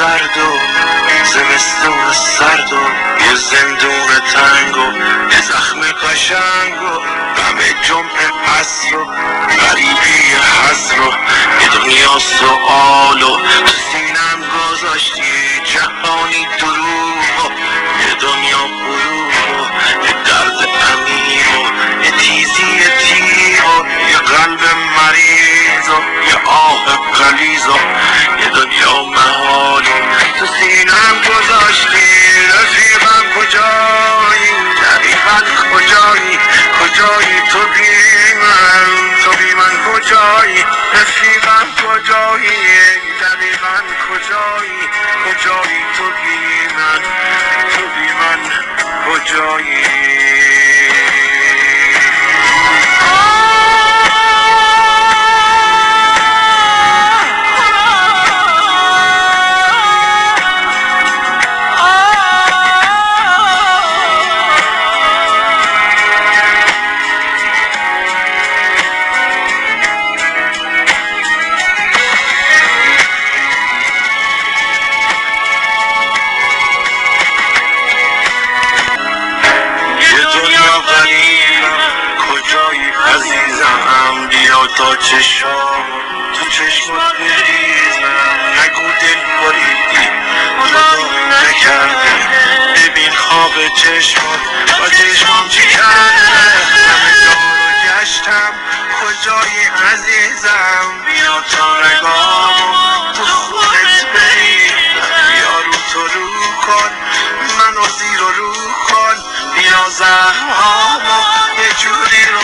زرد و زمستون سرد و یه زندون تنگ و یه زخم قشنگ و غم جمعه عصر و غریبی حسر و یه دنیا سؤال و تو سینم گذاشتی جهانی دروغ و یه دنیا غروب و یه درد عمیق و یه تیزی تیغ و یه قلب مریض و یه آه غلیظ و یه دنیا محال تو سینم گذاشتی رفیقم کجایی دقیقا کجایی کجایی تو بی من کجایی رفیقم کجایی دقیقا کجایی کجایی تو بی من کجایی عزیزم بیا تا چشم تو چشمات بریزم نگو دل بریدی خدایی نکرده ببین خواب چشمات با چشمام چی کرده همه جا رو گشتم کجایی عزیزم بیا تا رگامو تو خونت بریزم بیا رو تو رو کن منو زیر و رو کن بیا زهرامو یه جوری رو